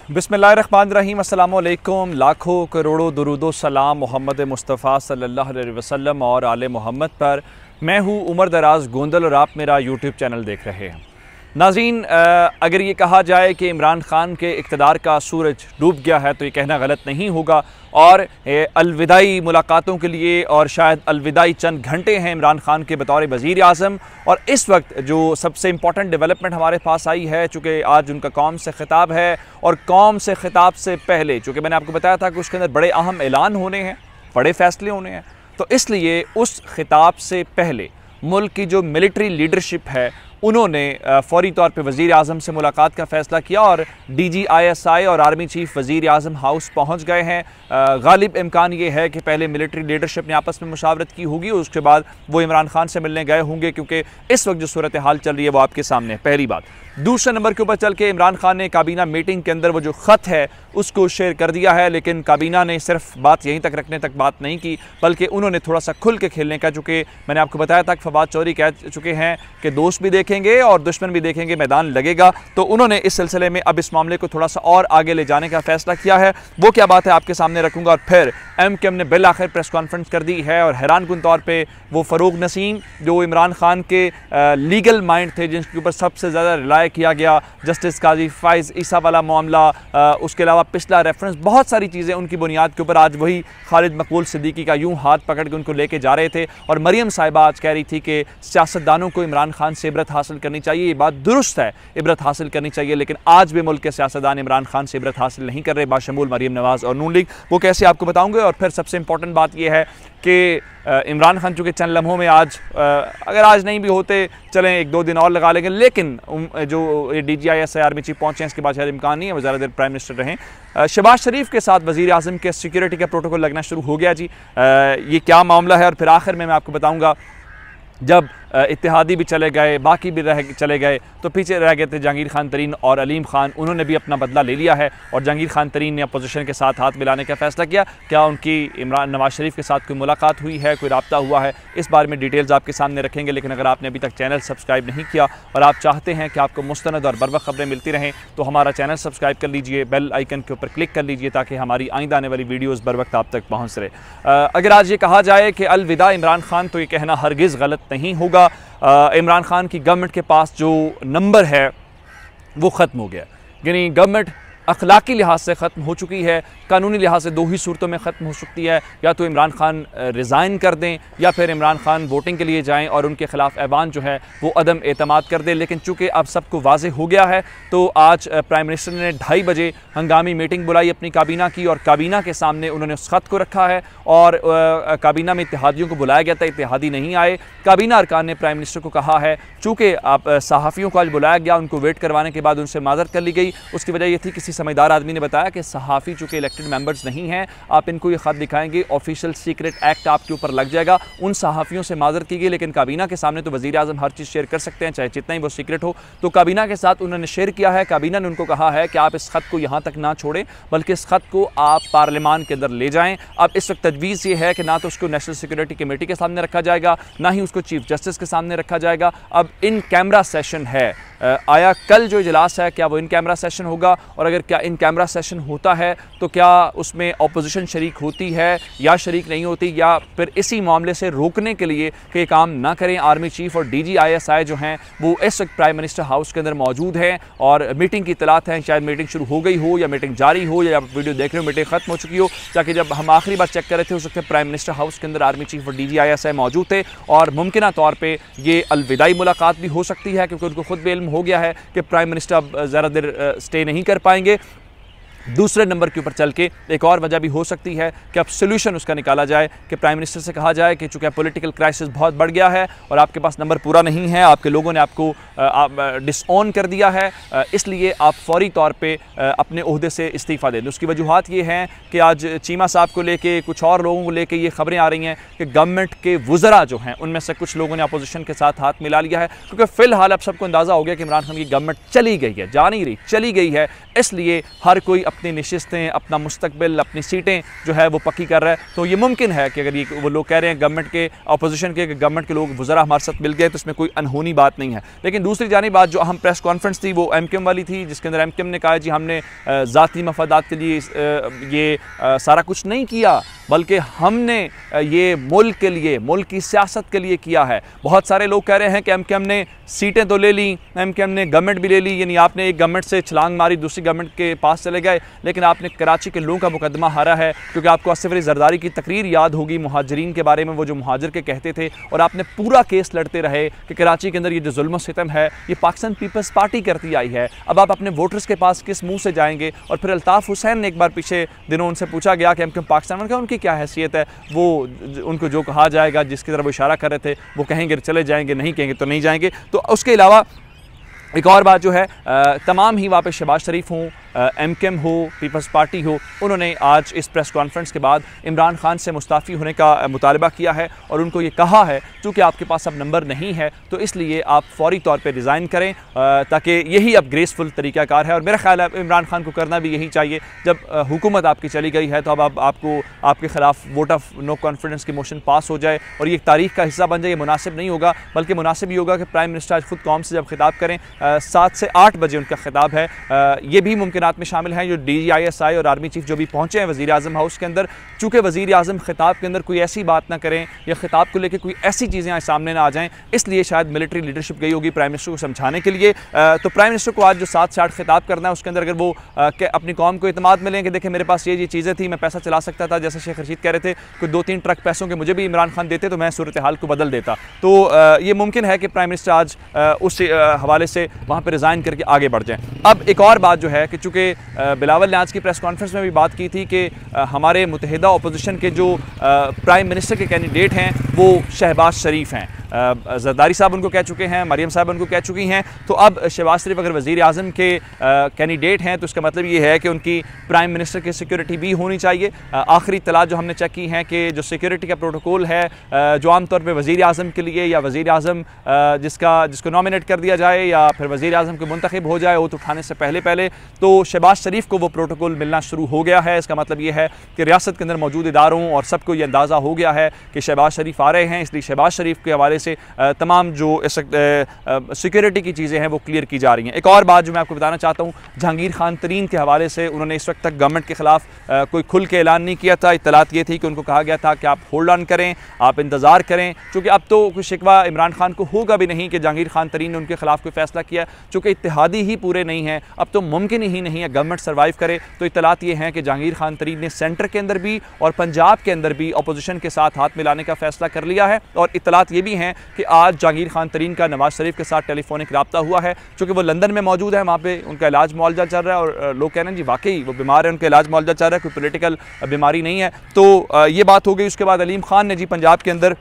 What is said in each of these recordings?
बिस्मिल्लाहिर्रहमानिर्रहीम, अस्सलामु अलैकुम। लाखों करोड़ों दुरूदो सलाम मोहम्मद मुस्तफ़ा सल्लल्लाहु अलैहि वसल्लम और आले मोहम्मद पर। मैं हूँ उमर दराज गोंदल और आप मेरा यूट्यूब चैनल देख रहे हैं। नाज़रीन, अगर ये कहा जाए कि इमरान ख़ान के इक़्तिदार का सूरज डूब गया है तो ये कहना गलत नहीं होगा। और अलविदाई मुलाकातों के लिए और शायद अलविदाई चंद घंटे हैं इमरान ख़ान के बतौर वज़ीर आज़म। और इस वक्त जो सबसे इम्पॉर्टेंट डेवलपमेंट हमारे पास आई है, चूँकि आज उनका कौम से ख़िताब है और कौम से ख़िताब से पहले चूँकि मैंने आपको बताया था कि उसके अंदर बड़े अहम ऐलान होने हैं, बड़े फ़ैसले होने हैं, तो इसलिए उस ख़िताब से पहले मुल्क की जो मिलिट्री लीडरशिप है उन्होंने फ़ौरी तौर पे वज़ीर आज़म से मुलाकात का फ़ैसला किया और DGISI और आर्मी चीफ़ वज़ीर आज़म हाउस पहुँच गए हैं। गालिब इम्कान ये है कि पहले मिलिट्री लीडरशिप ने आपस में मुशावरत की होगी, उसके बाद वो इमरान ख़ान से मिलने गए होंगे, क्योंकि इस वक्त जो सूरत हाल चल रही है वो आपके सामने है, पहली बात। दूसरे नंबर के ऊपर चल के इमरान ख़ान ने काबीना मीटिंग के अंदर वो जो ख़त है उसको शेयर कर दिया है, लेकिन काबीना ने सिर्फ बात यहीं तक रखने तक बात नहीं की, बल्कि उन्होंने थोड़ा सा खुल के खेलने का, चूँकि मैंने आपको बताया था कि फवाद चौधरी कह चुके हैं कि दोस्त भी देखेंगे और दुश्मन भी देखेंगे, मैदान लगेगा, तो उन्होंने इस सिलसिले में अब इस मामले को थोड़ा सा और आगे ले जाने का फ़ैसला किया है। वो क्या बात है आपके सामने रखूँगा। और फिर MKM ने बिल आखिर प्रेस कॉन्फ्रेंस कर दी है और हैरानकुन तौर पे वो फ़रूक नसीम जो इमरान ख़ान के लीगल माइंड थे, जिनके ऊपर सबसे ज़्यादा रिलाय किया गया, जस्टिस काजी फ़ाइज़ ईसा वाला मामला, उसके अलावा पिछला रेफरेंस, बहुत सारी चीज़ें उनकी बुनियाद के ऊपर आज वही खालिद मकबूल सिद्दीकी का यूँ हाथ पकड़ के उनको लेके जा रहे थे। और मरियम साहिबा आज कह रही थी कि सियासतदानों को इमरान ख़ान से इबरत हासिल करनी चाहिए। ये बात दुरुस्त है, इबरत हासिल करनी चाहिए, लेकिन आज भी मुल्क के सियासतदान इमरान ख़ान से इबरत हासिल नहीं कर रहे, बाशमूल मरियम नवाज़ और नून लीग। वो कैसे आपको बताऊँगे। और फिर सबसे इंपॉर्टेंट बात यह है कि इमरान ख़ान चूँकि चंद लम्हों में आज अगर आज नहीं भी होते, चलें एक दो दिन और लगा लेंगे, लेकिन जो DGISI आर्मी चीफ पहुँचे हैं इसके बाद शायद इम्कान नहीं है वो ज़्यादा देर प्राइम मिनिस्टर रहें। शहबाज शरीफ के साथ वज़ीर आज़म के सिक्योरिटी का प्रोटोकॉल लगना शुरू हो गया जी। ये क्या मामला है और फिर आखिर में मैं आपको बताऊँगा। जब इत्तेहादी भी चले गए, बाकी भी चले गए, तो पीछे रह गए थे जहांगीर खान तरीन और अलीम खान, उन्होंने भी अपना बदला ले लिया है और जहांगीर खान तरीन ने अपोजिशन के साथ हाथ मिलाने का फ़ैसला किया। क्या उनकी इमरान नवाज़ शरीफ के साथ कोई मुलाकात हुई है, कोई रब्ता हुआ है, इस बारे में डिटेल्स आपके सामने रखेंगे। लेकिन अगर आपने अभी तक चैनल सब्सक्राइब नहीं किया और आप चाहते हैं कि आपको मुस्तनद और बरवक्त खबरें मिलती रहें, तो हमारा चैनल सब्सक्राइब कर लीजिए, बेल आइकन के ऊपर क्लिक कर लीजिए, ताकि हमारी आइंदा आने वाली वीडियोज़ बर वक्त आप तक पहुँच रहे। अगर आज ये कहा जाए कि अलविदा इमरान खान, तो ये कहना हरगिज़ गलत नहीं होगा। इमरान ख़ान की गवर्नमेंट के पास जो नंबर है वो ख़त्म हो गया, यानी गवर्नमेंट अखलाकी लिहाज से ख़त्म हो चुकी है, कानूनी लिहाज से दो ही सूरतों में ख़त्म हो सकती है, या तो इमरान ख़ान रिज़ाइन कर दें या फिर इमरान ख़ान वोटिंग के लिए जाएं और उनके ख़िलाफ़ ऐवान जो है वो अदम एतमाद कर दें। लेकिन चूँकि अब सबको वाज़ेह हो गया है, तो आज प्राइम मिनिस्टर ने 2:30 बजे हंगामी मीटिंग बुलाई अपनी काबीना की, और काबीना के सामने उन्होंने उस ख़त को रखा है और काबीना में इत्तेहादियों को बुलाया गया था, इत्तेहादी नहीं आए। काबीना अरकान ने प्राइम मिनिस्टर को कहा है, चूँकि आप सहाफ़ियों को आज बुलाया गया, उनको वेट करवाने के बाद उनसे माज़रत कर ली गई। उसकी वजह यह थी, किसी समझदार आदमी ने बताया कि सहाफ़ी चूँकि इलेक्टेड मेंबर्स नहीं हैं, आप इनको ये ख़त दिखाएंगे, ऑफिशियल सीक्रेट एक्ट आपके ऊपर लग जाएगा। उन सहाफ़ियों से माज़रत की गई, लेकिन काबीना के सामने तो वज़ीर आज़म हर चीज़ शेयर कर सकते हैं, चाहे जितना ही वो सीक्रेट हो। तो काबीना के साथ उन्होंने शेयर किया है। काबीना ने उनको कहा है कि आप इस ख़त को यहाँ तक ना छोड़ें, बल्कि इस ख़त को आप पार्लियामान के अंदर ले जाएँ। अब इस वक्त तजवीज़ ये है कि ना तो उसको नेशनल सिक्योरिटी कमेटी के सामने रखा जाएगा, ना ही उसको चीफ जस्टिस के सामने रखा जाएगा। अब इन कैमरा सेशन है, आया कल जो इजलास है क्या वो इन कैमरा सेशन होगा, और अगर क्या इन कैमरा सेशन होता है तो क्या उसमें अपोजिशन शरीक होती है या शरीक नहीं होती, या फिर इसी मामले से रोकने के लिए कि काम ना करें आर्मी चीफ और DGISI जो हैं वो इस वक्त प्राइम मिनिस्टर हाउस के अंदर मौजूद हैं और मीटिंग की इतलात हैं। शायद मीटिंग शुरू हो गई हो या मीटिंग जारी हो, या आप वीडियो देख रहे हो मीटिंग ख़त्म हो चुकी हो, ताकि जब हम आखिरी बार चेक कर रहे थे उस वक्त प्राइम मिनिस्टर हाउस के अंदर आर्मी चीफ और DGISI मौजूद थे, और मुमकिन तौर पर ये अलविदाई मुलाकात भी हो सकती है, क्योंकि उनको खुद भी इल्म हो गया है कि प्राइम मिनिस्टर अब ज़्यादा देर स्टे नहीं कर पाएंगे। दूसरे नंबर के ऊपर चल के एक और वजह भी हो सकती है कि अब सोल्यूशन उसका निकाला जाए, कि प्राइम मिनिस्टर से कहा जाए कि चूँकि पॉलिटिकल क्राइसिस बहुत बढ़ गया है और आपके पास नंबर पूरा नहीं है, आपके लोगों ने आपको डिसऑन कर दिया है, इसलिए आप फौरी तौर पे अपने ओहदे से इस्तीफ़ा दे दें। उसकी वजूहत ये हैं कि आज चीमा साहब को लेके, कुछ और लोगों को लेके ये खबरें आ रही हैं कि गवर्नमेंट के वज़रा जो हैं उनमें से कुछ लोगों ने अपोजिशन के साथ हाथ मिला लिया है, क्योंकि फ़िलहाल अब सबको अंदाज़ा हो गया कि इमरान खान की गवर्नमेंट चली गई है, जा नहीं रही, चली गई है, इसलिए हर कोई अपनी नशिस्तें, अपना मुस्तकबिल, अपनी सीटें जो है वो पक्की कर रहा है। तो ये मुमकिन है कि अगर ये वो लोग कह रहे हैं गवर्नमेंट के अपोजिशन के गवर्नमेंट के लोग वज़रा हमारे साथ मिल गए तो इसमें कोई अनहोनी बात नहीं है। लेकिन दूसरी जानिब बात जो अहम प्रेस कॉन्फ्रेंस थी वो एमक्यूएम वाली थी, जिसके अंदर एमक्यूएम ने कहा जी हमने ज़ाती मफादात के लिए ये सारा कुछ नहीं किया, बल्कि हमने ये मुल्क के लिए, मुल्क की सियासत के लिए किया है। बहुत सारे लोग कह रहे हैं कि एमक्यूएम ने सीटें तो ले ली, एमक्यूएम ने गवर्नमेंट भी ले ली, यानी आपने एक गवर्नमेंट से छलांग मारी, दूसरी गवर्नमेंट के पास चले गए, लेकिन आपने कराची के लोगों का मुकदमा हारा है। क्योंकि आपको आसिफ अली जरदारी की तकरीर याद होगी मुहाजिरीन के बारे में, वो जो मुहाजिर के कहते थे, और आपने पूरा केस लड़ते रहे कि कराची के अंदर ये जो जुल्म सितम है ये पाकिस्तान पीपल्स पार्टी करती आई है। अब आप अपने वोटर्स के पास किस मुंह से जाएंगे? और फिर अल्ताफ़ हुसैन ने एक बार पीछे दिनों उनसे पूछा गया कि एमक्यूएम पाकिस्तान में उनकी क्या हैसियत है, वो उनको जो कहा जाएगा, जिसकी तरफ वो इशारा कर रहे थे, वो कहेंगे चले जाएंगे, नहीं कहेंगे तो नहीं जाएंगे। तो उसके अलावा एक और बात जो है, तमाम ही वहाँ पे शहबाज शरीफ हों, एमक्यूएम हो, पीपल्स पार्टी हो, उन्होंने आज इस प्रेस कॉन्फ्रेंस के बाद इमरान खान से मुस्ताफ़ी होने का मुतालबा किया है और उनको ये कहा है चूँकि आपके पास अब नंबर नहीं है तो इसलिए आप फौरी तौर पे रिज़ाइन करें, ताकि यही अब ग्रेसफुल तरीक़ाकार है। और मेरा ख्याल है इमरान खान को करना भी यही चाहिए। जब हुकूमत आपकी चली गई है तो अब आपको आपके ख़िलाफ़ वोट ऑफ नो कॉन्फिडेंस की मोशन पास हो जाए और ये एक तारीख़ का हिस्सा बन जाए, ये मुनासिब नहीं होगा। बल्कि मुनासिब ये होगा कि प्राइम मिनिस्टर आज ख़ुद कौम से जब खिताब करें, 7 से 8 बजे उनका खिताब है, ये भी मुमकिनात में शामिल हैं जो DISI और आर्मी चीफ जो भी पहुँचे हैं वज़ीर आज़म हाउस के अंदर, चूँकि वज़ीर आज़म खिताब के अंदर कोई ऐसी बात ना करें या खिताब को लेकर कोई ऐसी चीज़ें सामने ना आ जाएँ, इसलिए शायद मिलिट्री लीडरशिप गई होगी प्राइम मिनिस्टर को समझाने के लिए। तो प्राइम मिनिस्टर को आज जो 7 से 8 खिताब करना है उसके अंदर अगर वो अपनी कौम को इतमाद मिलें कि देखें मेरे पास ये चीज़ें थी, मैं पैसा चला सकता था, जैसे शेख रशीद कह रहे थे कोई 2-3 ट्रक पैसों के मुझे भी इमरान खान देते तो मैं सूरत हाल को बदल देता। तो ये मुमकिन है कि प्राइम मिनिस्टर आज उस हवाले से वहाँ पर रिज़ाइन करके आगे बढ़ जाएँ। अब एक और बात जो है कि चूँकि बिलावल ने आज की प्रेस कॉन्फ्रेंस में भी बात की थी कि हमारे मुत्तहिदा अपोजिशन के जो प्राइम मिनिस्टर के कैंडिडेट हैं वो शहबाज शरीफ हैं। जरदारी साहब उनको कह चुके हैं, मरियम साहब उनको कह चुकी हैं। तो अब शहबाज शरीफ अगर वज़ीर आज़म के कैंडिडेट हैं तो इसका मतलब ये है कि उनकी प्राइम मिनिस्टर की सिक्योरिटी भी होनी चाहिए। आखिरी इत्तलात जो हमने चेक की हैं कि जो सिक्योरिटी का प्रोटोकॉल है जो आमतौर पर वज़ीर आज़म के लिए या वज़ीर आज़म जिसको नॉमिनेट कर दिया जाए या फिर वज़ीर आज़म को मुंतखब हो जाए ओथ उठाने से पहले तो शहबाज शरीफ को वो प्रोटोकॉल मिलना शुरू हो गया है। इसका मतलब ये है कि रियासत के अंदर मौजूद इदारों और सबको ये अंदाज़ा हो गया है कि शहबाज शरीफ आ रहे हैं, इसलिए शहबाज शरीफ के हवाले से तमाम जो सिक्योरिटी की चीज़ें हैं वो क्लियर की जा रही हैं। एक और बात जो मैं आपको बताना चाहता हूँ, जहांगीर खान तरीन के हवाले से उन्होंने इस वक्त तक गवर्नमेंट के ख़िलाफ़ कोई खुल के ऐलान नहीं किया था। इत्तलात ये थी कि उनको कहा गया था कि आप होल्ड ऑन करें, आप इंतज़ार करें, चूँकि अब तो कोई शिकवा इमरान खान को होगा भी नहीं कि जहांगीर खान तरीन ने उनके ख़िलाफ़ कोई फ़ैसला किया, चूँकि इत्तेहादी ही पूरे नहीं हैं, अब तो मुमकिन ही नहीं है गवर्नमेंट सर्वाइव करे। तो इत्तलात ये हैं कि जहांगीर खान तरीन ने सेंटर के अंदर भी और पंजाब के अंदर भी अपोजिशन के साथ हाथ मिलाने का फ़ैसला कर लिया है। और इत्तलात ये भी हैं कि आज जहांगीर खान तरीन का नवाज शरीफ के साथ टेलीफोनिक रब्ता हुआ है, चूँकि वो लंदन में मौजूद है, वहाँ पे उनका इलाज मुआवजा चल रहा है और लोग कह रहे हैं जी वाकई वो बीमार है, उनका इलाज मुआवजा चल रहा है, कोई पॉलिटिकल बीमारी नहीं है। तो ये बात हो गई। उसके बाद अलीम खान ने जी पंजाब के अंदर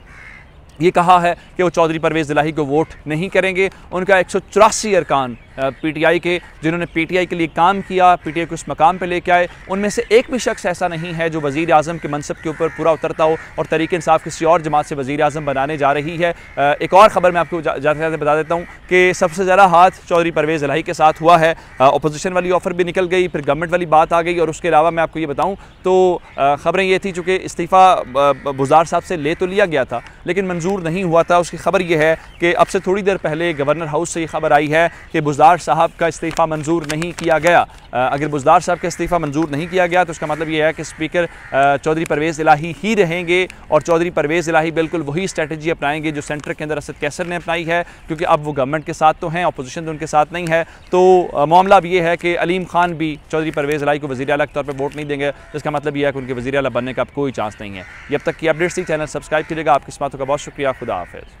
ये कहा है कि वो चौधरी परवेज़ इलाही को वोट नहीं करेंगे। उनका 184 अरकान PTI के जिन्होंने PTI के लिए काम किया, PTI को इस मकाम पे लेके आए, उनमें से एक भी शख्स ऐसा नहीं है जो वज़ीर आज़म के मनसब के ऊपर पूरा उतरता हो और तहरीक इंसाफ किसी और जमात से वज़ीर आज़म बनाने जा रही है। एक और ख़बर मैं आपको जाते जाते बता देता हूँ कि सबसे ज़्यादा हाथ चौधरी परवेज़ इलाही के साथ हुआ है। अपोजिशन वाली ऑफ़र भी निकल गई, फिर गवर्नमेंट वाली बात आ गई। और उसके अलावा मैं आपको ये बताऊँ तो ख़बरें ये थी चूँकि इस्तीफ़ा बुज़दार साहब से ले तो लिया गया था लेकिन मंजूर नहीं हुआ था। उसकी खबर ये है कि अब से थोड़ी देर पहले गवर्नर हाउस से ये खबर आई है कि बुज़दार साहब का इस्तीफ़ा मंजूर नहीं किया गया। अगर बुज़दार साहब का इस्तीफ़ा मंजूर नहीं किया गया तो इसका मतलब ये है कि स्पीकर चौधरी परवेज़ इलाही ही रहेंगे और चौधरी परवेज़ इलाही बिल्कुल वही स्ट्रेटजी अपनाएंगे जो सेंटर के अंदर असद कैसर ने अपनाई है, क्योंकि अब वो गवर्नमेंट के साथ तो हैं, अपोजिशन तो उनके साथ नहीं है। तो मामला अब ये है कि अलीम खान भी चौधरी परवेज़ इलाही को वज़ीर आला के तौर पर वोट नहीं देंगे, जिसका मतलब ये है कि उनके वज़ीर आला बनने का अब कोई चांस नहीं है। जब तक की अपडेट्स थी, चैनल सब्सक्राइब कीजिएगा। आपकी इस बातों का बहुत शुक्रिया। खुदा हाफ़िज़।